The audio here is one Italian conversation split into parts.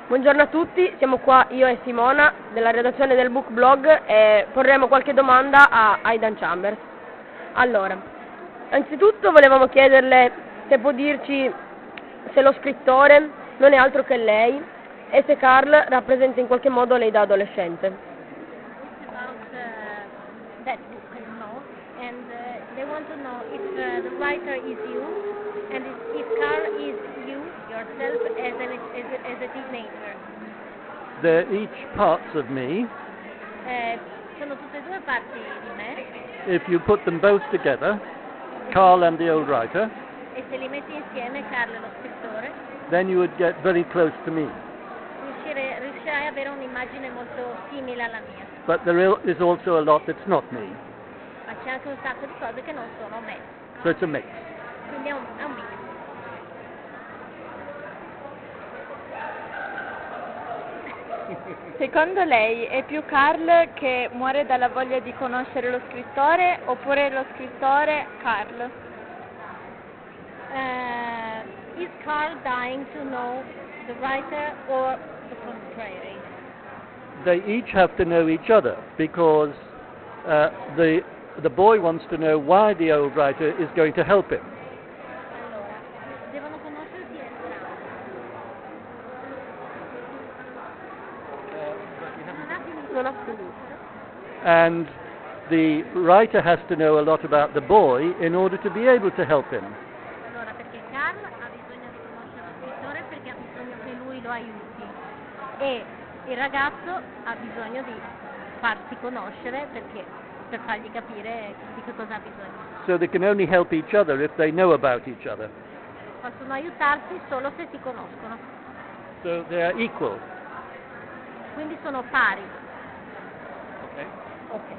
Buongiorno a tutti, siamo qua io e Simona della redazione del Bookblog e porremo qualche domanda a Aidan Chambers. Allora, anzitutto volevamo chiederle se può dirci se lo scrittore non è altro che lei e se Carl rappresenta in qualche modo lei da adolescente. About that book, and they want to know if the writer is you, and if Carl is you yourself as a teenager. They're each parts of me. Sono tutte e due parti di me. If you put them both together, Carl and the old writer, E se li metti insieme, Carl e lo scrittore, then you would get very close to me. riuscirai ad avere un'immagine molto simile alla mia. But there is also a lot that's not me. Ma c'è anche un sacco di cose che non sono me. So it's a mix. Quindi è un mix. Secondo lei è più Carl che muore dalla voglia di conoscere lo scrittore oppure lo scrittore Carl? Is Carl dying to know the writer or the contrary? They each have to know each other because the boy wants to know why the old writer is going to help him. Allora, devono conoscersi entrambi. Non ha finito. And the writer has to know a lot about the boy in order to be able to help him. Allora, perché Carl ha bisogno di conoscere lo scrittore perché ha bisogno che lui lo aiuti e il ragazzo ha bisogno di farsi conoscere per fargli capire di che cosa ha bisogno. So they can only help each other if they know about each other. Possono aiutarsi solo se si conoscono, So they are equal. quindi sono pari. Okay.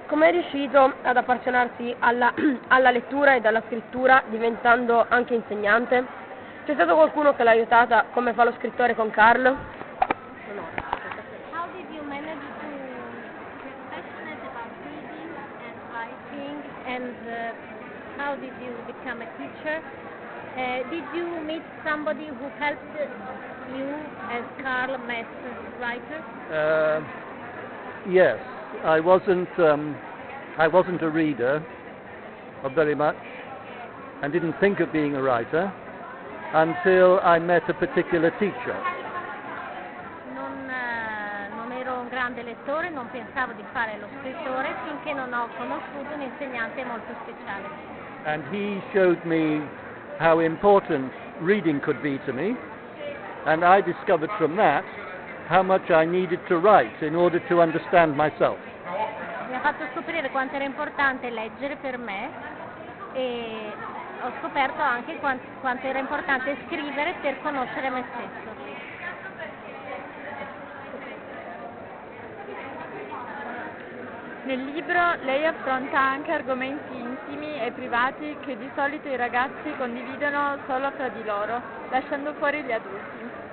Come è riuscito ad appassionarsi alla lettura e alla scrittura diventando anche insegnante? C'è stato qualcuno che l'ha aiutata come fa lo scrittore con Carl? How did you manage to get passionate about reading and writing, and how did you become a teacher? Did you meet somebody who helped you as Carl met the writer? Yes, I wasn't a reader very much, and didn't think of being a writer until I met a particular teacher. Non ero un grande lettore, non pensavo di fare lo scrittore finché non ho conosciuto un insegnante molto speciale. And he showed me how important reading could be to me, and I discovered from that how much I needed to write in order to understand myself. Mi ha fatto scoprire quanto era importante leggere per me e ho scoperto anche quanto era importante scrivere per conoscere me stesso. Nel libro lei affronta anche argomenti intimi e privati che di solito i ragazzi condividono solo fra di loro, lasciando fuori gli adulti.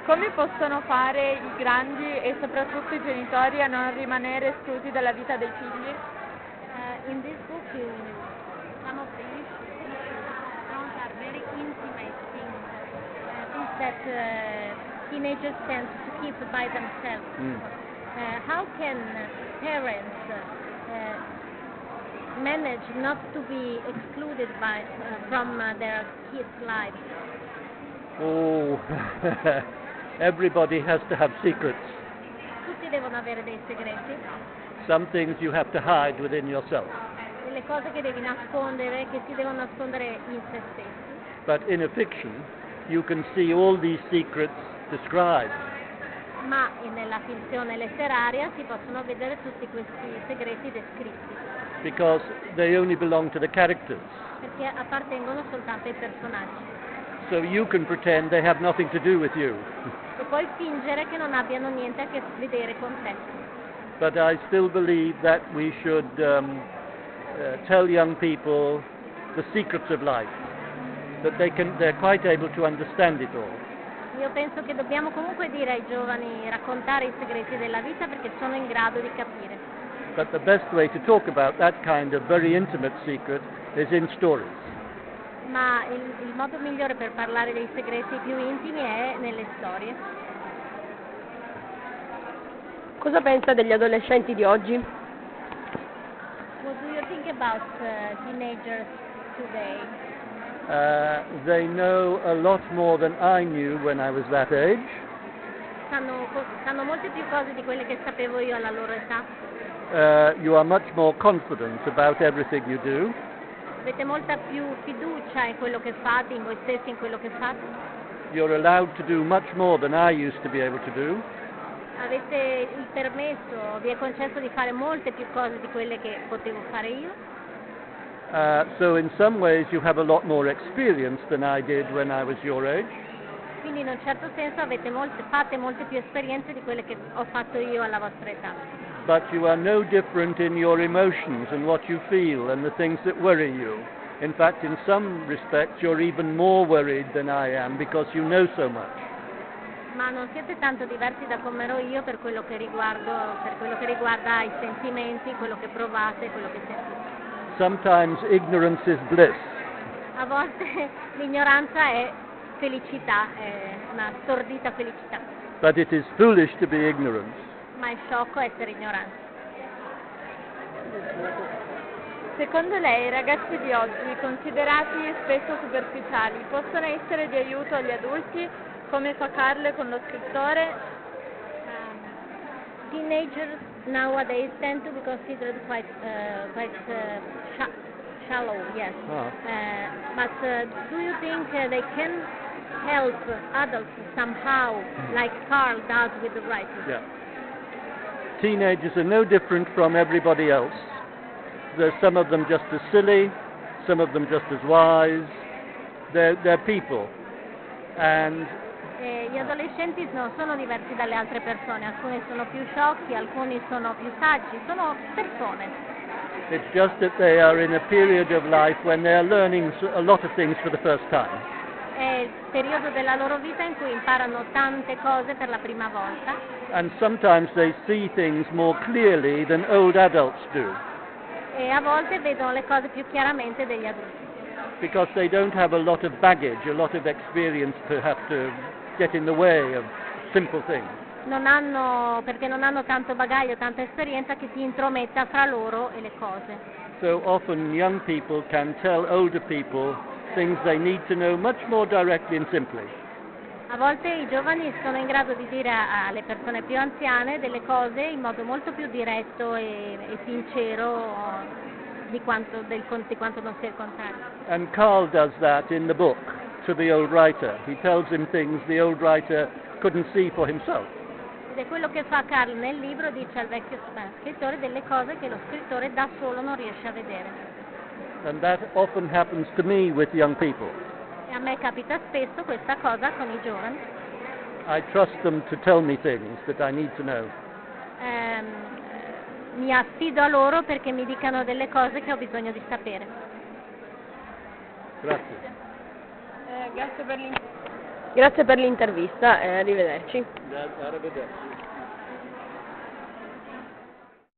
Come possono fare i grandi e soprattutto i genitori a non rimanere esclusi dalla vita dei figli? In this book, some of the issues are very intimate things, things that teenagers tend to keep by themselves. How can parents manage not to be excluded from their kids' lives? Oh, everybody has to have secrets. Tutti devono avere dei segreti, Some things you have to hide within yourself. delle cose che devi nascondere, che si devono nascondere in se stessi. But in a fiction, you can see all these secrets described. Ma nella finzione letteraria si possono vedere tutti questi segreti descritti, Because they only belong to the characters. perché appartengono soltanto ai personaggi. So you can pretend they have nothing to do with you. E puoi fingere che non abbiano niente a che vedere con te. But I still believe that we should tell young people the secrets of life, that they're quite able to understand it all. Io penso che dobbiamo comunque dire ai giovani, raccontare i segreti della vita perché sono in grado di capire. But the best way to talk about that kind of very intimate secret is in stories. ma il modo migliore per parlare dei segreti più intimi è nelle storie. Cosa pensa degli adolescenti di oggi? What do you think about teenagers today? They know a lot more than I knew when I was that age. Sanno molte più cose di quelle che sapevo io alla loro età. You are much more confident about everything you do. Avete molta più fiducia in quello che fate, in voi stessi, in quello che fate. You're allowed to do much more than I used to be able to do. Avete il permesso, vi è concesso di fare molte più cose di quelle che potevo fare io. So in some ways you have a lot more experience than I did when I was your age. Quindi in un certo senso fate molte più esperienze di quelle che ho fatto io alla vostra età. But you are no different in your emotions and what you feel and the things that worry you. In fact, in some respects, you're even more worried than I am because you know so much. Ma non siete tanto diversi da come ero io per quello che riguarda i sentimenti, quello che provate, quello che sentite. Sometimes ignorance is bliss. A volte l'ignoranza è felicità, è una stordita felicità, But it is foolish to be ignorant. ma è sciocco essere ignoranti. Secondo lei i ragazzi di oggi, considerati spesso superficiali, possono essere di aiuto agli adulti, come fa Carl con lo scrittore? Teenagers nowadays tend to be considered quite shallow, yes. But do you think they can help adults somehow, like Carl does with the writing? Yeah. Teenagers are no different from everybody else. There's some of them just as silly, some of them just as wise. They're people. And Gli adolescenti non sono diversi dalle altre persone, alcuni sono più sciocchi, alcuni sono più saggi, sono persone. it's just that they are in a period of life when they are learning a lot of things for the first time. È il periodo della loro vita in cui imparano tante cose per la prima volta And sometimes they see things more clearly than old adults do, e a volte vedono le cose più chiaramente degli adulti, because they don't have a lot of baggage, a lot of experience to have to get in the way of simple things. perché non hanno tanto bagaglio, tanta esperienza che si intrometta fra loro e le cose. So often young people can tell older people things they need to know much more directly and simply. A volte i giovani sono in grado di dire alle persone più anziane delle cose in modo molto più diretto e sincero di quanto non sia il contrario. And Carl does that in the book to the old writer. He tells him things the old writer couldn't see for himself. Ed è quello che fa Carl nel libro, dice al vecchio scrittore delle cose che lo scrittore da solo non riesce a vedere. And that often happens to me with young people. E a me capita spesso questa cosa con i giovani. I trust them to tell me things that I need to know. Mi affido a loro perché mi dicano delle cose che ho bisogno di sapere. Grazie. Grazie per l'intervista. Grazie per l'intervista e arrivederci. Arrivederci.